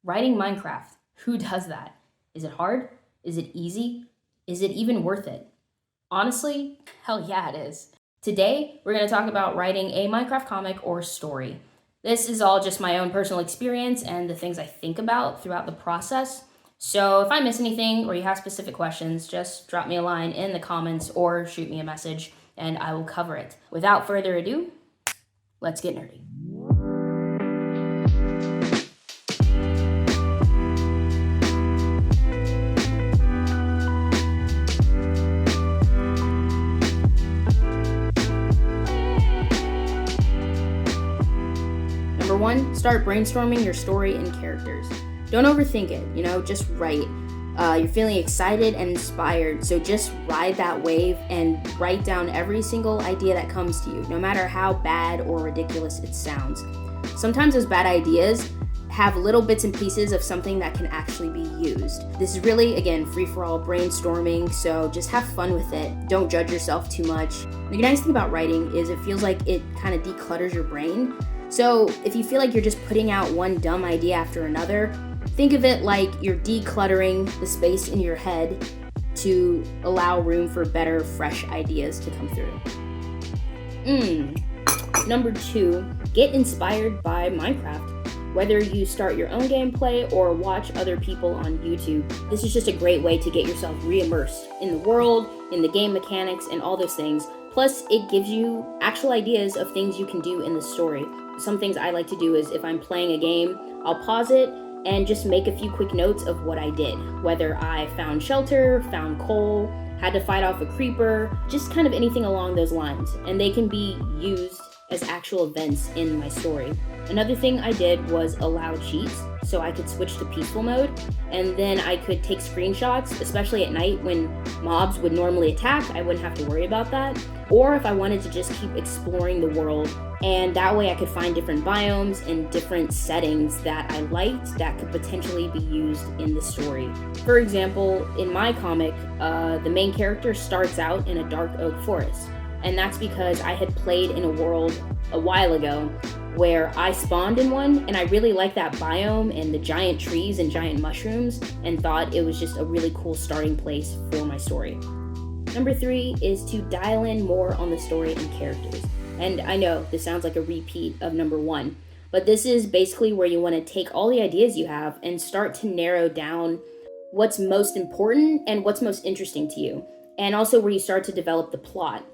Writing Minecraft, who does that? Is it hard? Is it easy? Is it even worth it? Honestly, hell yeah, it is. Today, we're going to talk about writing a Minecraft comic or story. This is all just my own personal experience and the things I think about throughout the process. So if I miss anything or you have specific questions, just drop me a line in the comments or shoot me a message and I will cover it. Without further ado, let's get nerdy. Number one, start brainstorming your story and characters. Don't overthink it, just write. You're feeling excited and inspired, so just ride that wave and write down every single idea that comes to you, no matter how bad or ridiculous it sounds. Sometimes those bad ideas have little bits and pieces of something that can actually be used. This is really, again, free-for-all brainstorming, so just have fun with it. Don't judge yourself too much. The nice thing about writing is it feels like it kind of declutters your brain. So if you feel like you're just putting out one dumb idea after another, think of it like you're decluttering the space in your head to allow room for better, fresh ideas to come through. Number two, get inspired by Minecraft. Whether you start your own gameplay or watch other people on YouTube, this is just a great way to get yourself re-immersed in the world, in the game mechanics, and all those things. Plus, it gives you actual ideas of things you can do in the story. Some things I like to do is if I'm playing a game, I'll pause it and just make a few quick notes of what I did. Whether I found shelter, found coal, had to fight off a creeper, just kind of anything along those lines. And they can be used as actual events in my story. Another thing I did was allow cheats, so I could switch to peaceful mode, and then I could take screenshots, especially at night when mobs would normally attack. I wouldn't have to worry about that. Or if I wanted to just keep exploring the world, and that way I could find different biomes and different settings that I liked that could potentially be used in the story. For example, in my comic, the main character starts out in a dark oak forest. And that's because I had played in a world a while ago where I spawned in one, and I really liked that biome and the giant trees and giant mushrooms, and thought it was just a really cool starting place for my story. Number three is to dial in more on the story and characters. And I know this sounds like a repeat of number one, but this is basically where you want to take all the ideas you have and start to narrow down what's most important and what's most interesting to you, and also where you start to develop the plot.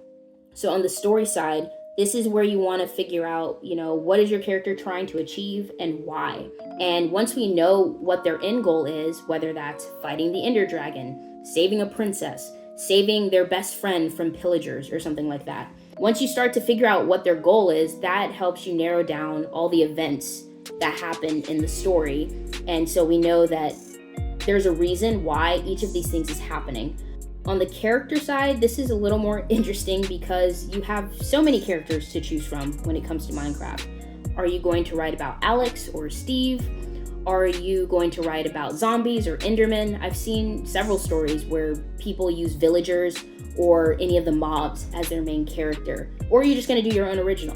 So on the story side, this is where you want to figure out, what is your character trying to achieve and why. And once we know what their end goal is, whether that's fighting the Ender Dragon, saving a princess, saving their best friend from pillagers or something like that. Once you start to figure out what their goal is, that helps you narrow down all the events that happen in the story. And so we know that there's a reason why each of these things is happening. On the character side, this is a little more interesting because you have so many characters to choose from when it comes to Minecraft. Are you going to write about Alex or Steve? Are you going to write about zombies or Endermen? I've seen several stories where people use villagers or any of the mobs as their main character. Or are you just going to do your own original?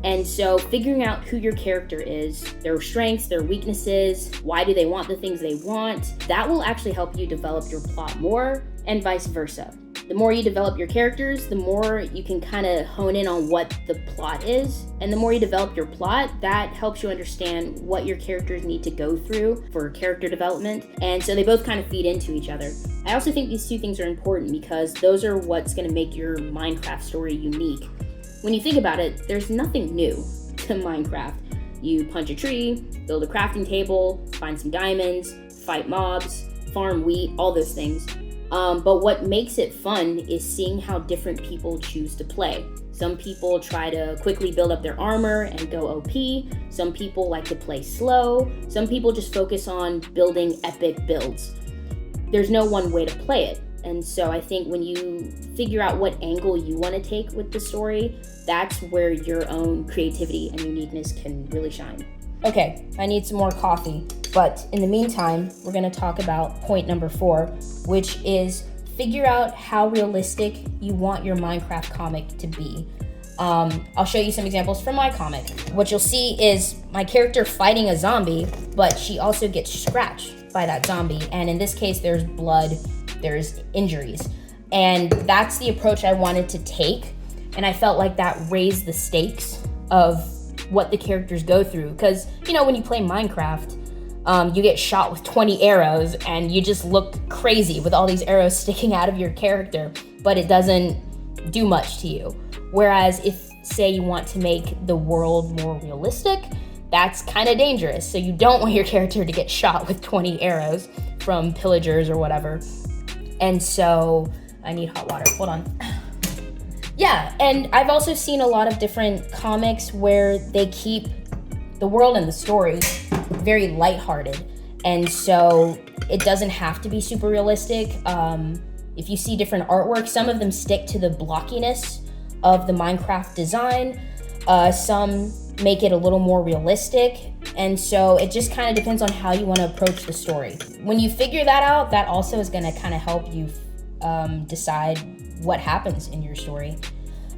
And so figuring out who your character is, their strengths, their weaknesses, why do they want the things they want, that will actually help you develop your plot more, and vice versa. The more you develop your characters, the more you can kind of hone in on what the plot is. And the more you develop your plot, that helps you understand what your characters need to go through for character development. And so they both kind of feed into each other. I also think these two things are important because those are what's going to make your Minecraft story unique. When you think about it, there's nothing new to Minecraft. You punch a tree, build a crafting table, find some diamonds, fight mobs, farm wheat, all those things. But what makes it fun is seeing how different people choose to play. Some people try to quickly build up their armor and go OP. Some people like to play slow. Some people just focus on building epic builds. There's no one way to play it. And so I think when you figure out what angle you want to take with the story, that's where your own creativity and uniqueness can really shine. Okay, I need some more coffee. But in the meantime, we're going to talk about point number 4, which is figure out how realistic you want your Minecraft comic to be. I'll show you some examples from my comic. What you'll see is my character fighting a zombie, but she also gets scratched by that zombie. And in this case, there's blood, there's injuries. And that's the approach I wanted to take. And I felt like that raised the stakes of what the characters go through. Because, you know, when you play Minecraft, you get shot with 20 arrows and you just look crazy with all these arrows sticking out of your character, but it doesn't do much to you. Whereas if, say, you want to make the world more realistic, that's kind of dangerous. So you don't want your character to get shot with 20 arrows from pillagers or whatever. And so I need hot water. Hold on. Yeah, and I've also seen a lot of different comics where they keep the world and the story very lighthearted. And so it doesn't have to be super realistic. If you see different artwork, some of them stick to the blockiness of the Minecraft design. Some make it a little more realistic. And so it just kind of depends on how you want to approach the story. When you figure that out, that also is going to kind of help you decide what happens in your story.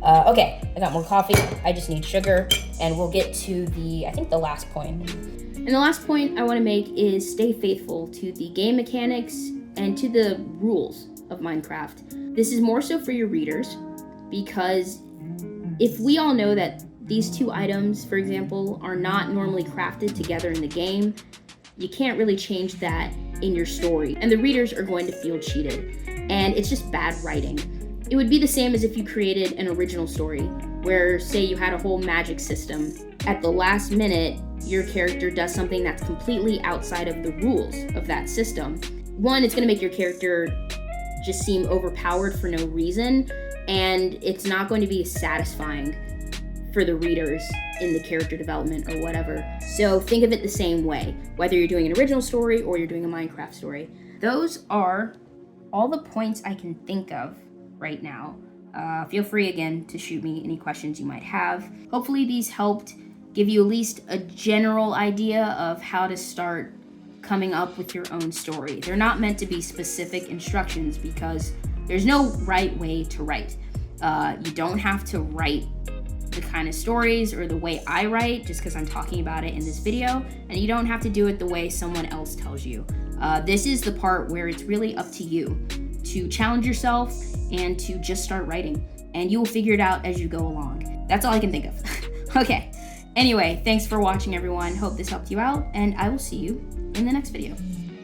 Okay, I got more coffee. I just need sugar. And we'll get to I think the last point. And the last point I want to make is stay faithful to the game mechanics and to the rules of Minecraft. This is more so for your readers, because if we all know that these two items, for example, are not normally crafted together in the game, you can't really change that in your story, and the readers are going to feel cheated, and it's just bad writing. It would be the same as if you created an original story where, say, you had a whole magic system. At the last minute, your character does something that's completely outside of the rules of that system. One, it's going to make your character just seem overpowered for no reason, and it's not going to be satisfying for the readers in the character development or whatever. So think of it the same way, whether you're doing an original story or you're doing a Minecraft story. Those are all the points I can think of right now. Feel free again to shoot me any questions you might have. Hopefully these helped give you at least a general idea of how to start coming up with your own story. They're not meant to be specific instructions because there's no right way to write. You don't have to write the kind of stories or the way I write just because I'm talking about it in this video, and you don't have to do it the way someone else tells you. This is the part where it's really up to you to challenge yourself and to just start writing, and you will figure it out as you go along. That's all I can think of. Okay, anyway, thanks for watching, everyone. Hope this helped you out, and I will see you in the next video.